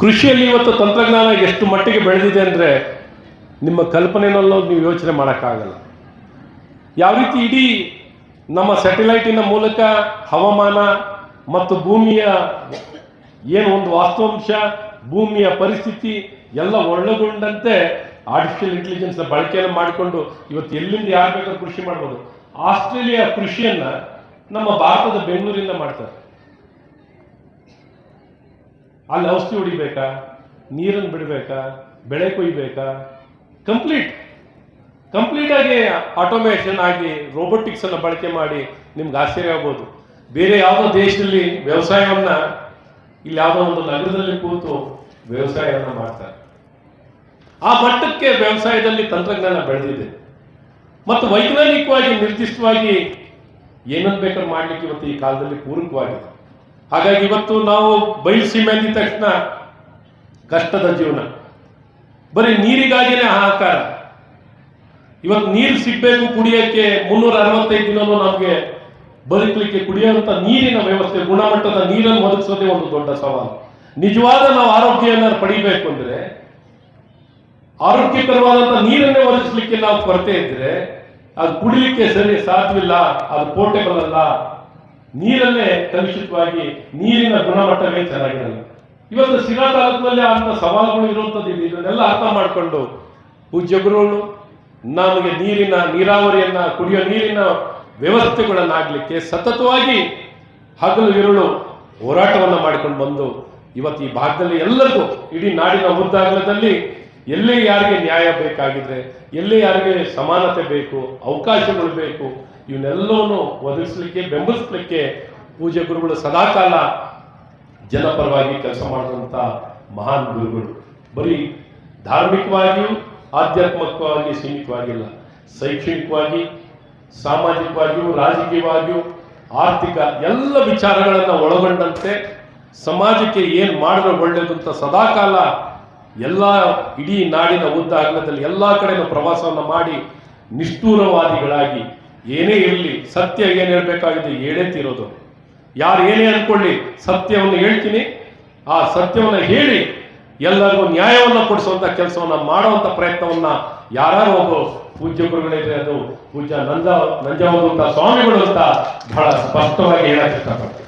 ಕೃಷಿಯಲ್ಲಿ ಇವತ್ತು ತಂತ್ರಜ್ಞಾನ ಎಷ್ಟು ಮಟ್ಟಿಗೆ ಬೆಳೆದಿದೆ ಅಂದರೆ ನಿಮ್ಮ ಕಲ್ಪನೆಯಲ್ಲೂ ನೀವು ಯೋಚನೆ ಮಾಡೋಕ್ಕಾಗಲ್ಲ. ಯಾವ ರೀತಿ ಇಡೀ ನಮ್ಮ ಸ್ಯಾಟಲೈಟಿನ ಮೂಲಕ ಹವಾಮಾನ ಮತ್ತು ಭೂಮಿಯ ಏನು ಒಂದು ವಾಸ್ತವಾಂಶ, ಭೂಮಿಯ ಪರಿಸ್ಥಿತಿ ಎಲ್ಲ ಒಳಗೊಂಡಂತೆ ಆರ್ಟಿಫಿಷಿಯಲ್ ಇಂಟೆಲಿಜೆನ್ಸ್ನ ಬಳಕೆಯನ್ನು ಮಾಡಿಕೊಂಡು ಇವತ್ತು ಎಲ್ಲಿಂದ ಯಾರು ಬೇಕಾದ್ರೂ ಕೃಷಿ ಮಾಡ್ಬೋದು. ಆಸ್ಟ್ರೇಲಿಯಾ ಕೃಷಿಯನ್ನು ನಮ್ಮ ಭಾರತದ ಬೆಂಗಳೂರಿಂದ ಮಾಡ್ತಾರೆ. ಅಲ್ಲಿ ಔಷಧಿ ಹೊಡಿಬೇಕಾ, ನೀರನ್ನು ಬಿಡಬೇಕಾ, ಬೆಳೆ ಕೊಯ್ಬೇಕಾ, ಕಂಪ್ಲೀಟ್ ಆಗಿ ಆಟೋಮೇಷನ್ ಆಗಿ ರೋಬೋಟಿಕ್ಸ್ ಅನ್ನು ಬಳಕೆ ಮಾಡಿ ನಿಮ್ಗೆ ಆಶ್ಚರ್ಯ ಆಗ್ಬೋದು. ಬೇರೆ ಯಾವುದೋ ದೇಶದಲ್ಲಿ ವ್ಯವಸಾಯವನ್ನ ಇಲ್ಲಿ ಯಾವುದೋ ಒಂದು ನಗರದಲ್ಲಿ ಕೂತು ವ್ಯವಸಾಯವನ್ನು ಮಾಡ್ತಾರೆ. ಆ ಮಟ್ಟಕ್ಕೆ ವ್ಯವಸಾಯದಲ್ಲಿ ತಂತ್ರಜ್ಞಾನ ಬೆಳೆದಿದೆ ಮತ್ತು ವೈಜ್ಞಾನಿಕವಾಗಿ ನಿರ್ದಿಷ್ಟವಾಗಿ ಏನನ್ನು ಬೇಕಾದ್ರೂ ಮಾಡ್ಲಿಕ್ಕೆ ಇವತ್ತು ಈ ಕಾಲದಲ್ಲಿ ಪೂರಕವಾಗಿದೆ. ಹಾಗಾಗಿ ಇವತ್ತು ನಾವು ಬಯಲುಸೀಮೆ ಅಂದಿದ ತಕ್ಷಣ ಕಷ್ಟದ ಜೀವನ, ಬರೀ ನೀರಿಗಾಗಿನೇ ಹಾಹಾಕಾರ. ಇವತ್ತು ನೀರು ಸಿಗಬೇಕು ಕುಡಿಯೋಕ್ಕೆ, 365 ದಿನವೂ ನಮಗೆ ಬದುಕಲಿಕ್ಕೆ ಕುಡಿಯುವಂಥ ನೀರಿನ ವ್ಯವಸ್ಥೆ, ಗುಣಮಟ್ಟದ ನೀರನ್ನು ಒದಗಿಸೋದೇ ಒಂದು ದೊಡ್ಡ ಸವಾಲು. ನಿಜವಾದ ನಾವು ಆರೋಗ್ಯವನ್ನು ಪಡಿಬೇಕು ಅಂದ್ರೆ, ಆರೋಗ್ಯಕರವಾದಂಥ ನೀರನ್ನೇ ಒದಗಿಸ್ಲಿಕ್ಕೆ ನಾವು ಕೊರತೆ ಇದ್ರೆ ಅದು ಕುಡಿಲಿಕ್ಕೆ ಸರಿ ಸಾಧ್ಯವಿಲ್ಲ, ಅದು ಪೋರ್ಟೇಬಲ್ ಅಲ್ಲ. ನೀರನ್ನೇ ಕಲುಷಿತವಾಗಿ ನೀರಿನ ಗುಣಮಟ್ಟವೇ ಚೆನ್ನಾಗಿರಲ್ಲ. ಇವತ್ತು ಸಿರಾ ತಾಲೂಕಿನಲ್ಲಿ ಅಂತ ಸವಾಲುಗಳು ಇರುವಂಥದ್ದು. ಇದನ್ನೆಲ್ಲ ಅರ್ಥ ಮಾಡಿಕೊಂಡು ಪೂಜ್ಯ ಗುರುಗಳು ನಮಗೆ ನೀರಾವರಿಯನ್ನ, ಕುಡಿಯೋ ನೀರಿನ ವ್ಯವಸ್ಥೆಗಳನ್ನಾಗಲಿಕ್ಕೆ ಸತತವಾಗಿ ಹಗಲು ಇರುಳು ಹೋರಾಟವನ್ನು ಮಾಡಿಕೊಂಡು ಬಂದು ಇವತ್ತು ಈ ಭಾಗದಲ್ಲಿ ಎಲ್ಲರಿಗೂ, ಇಡೀ ನಾಡಿನ ಉದ್ದಾಗಲದಲ್ಲಿ ಎಲ್ಲೇ ಯಾರಿಗೆ ನ್ಯಾಯ ಬೇಕಾಗಿದ್ರೆ, ಎಲ್ಲೇ ಯಾರಿಗೆ ಸಮಾನತೆ ಬೇಕು, ಅವಕಾಶಗಳು ಬೇಕು, ಇವನ್ನೆಲ್ಲವನ್ನು ಒದಗಿಸ್ಲಿಕ್ಕೆ, ಬೆಂಬಲಿಸಲಿಕ್ಕೆ ಪೂಜ್ಯ ಗುರುಗಳು ಸದಾಕಾಲ ಜನಪರವಾಗಿ ಕೆಲಸ ಮಾಡಿದಂಥ ಮಹಾನ್ ಗುರುಗಳು. ಬರೀ ಧಾರ್ಮಿಕವಾಗಿಯೂ ಆಧ್ಯಾತ್ಮಿಕವಾಗಿ ಸೀಮಿತವಾಗಿಲ್ಲ, ಶೈಕ್ಷಣಿಕವಾಗಿ, ಸಾಮಾಜಿಕವಾಗಿಯೂ, ರಾಜಕೀಯವಾಗಿಯೂ, ಆರ್ಥಿಕ ಎಲ್ಲ ವಿಚಾರಗಳನ್ನು ಒಳಗೊಂಡಂತೆ ಸಮಾಜಕ್ಕೆ ಏನು ಮಾಡಿದ್ರೆ ಒಳ್ಳೆಯದು ಅಂತ ಸದಾಕಾಲ ಎಲ್ಲ ಇಡೀ ನಾಡಿನ ಉದ್ದ ಅಗಲದಲ್ಲಿ ಎಲ್ಲ ಕಡೆನೂ ಪ್ರವಾಸವನ್ನು ಮಾಡಿ ನಿಷ್ಠೂರವಾದಿಗಳಾಗಿ ಏನೇ ಇರಲಿ ಸತ್ಯ ಏನು ಹೇಳ್ಬೇಕಾಗಿದೆ ಹೇಳೇ ತೀರೋದು. ಯಾರು ಏನೇ ಅನ್ಕೊಳ್ಳಿ, ಸತ್ಯವನ್ನು ಹೇಳ್ತೀನಿ, ಆ ಸತ್ಯವನ್ನು ಹೇಳಿ ಎಲ್ಲರಿಗೂ ನ್ಯಾಯವನ್ನು ಕೊಡಿಸುವಂತ ಕೆಲಸವನ್ನ ಮಾಡುವಂತ ಪ್ರಯತ್ನವನ್ನ ಯಾರು ಒಬ್ಬ ಪೂಜ್ಯ ಗುರುಗಳಿದ್ರೆ ಅದು ಪೂಜ್ಯ ನಂಜಾವಧೂತ ಸ್ವಾಮಿಗಳು ಅಂತ ಬಹಳ ಸ್ಪಷ್ಟವಾಗಿ ಹೇಳಕ್ಕೆ ಇಷ್ಟಪಡ್ತೀನಿ.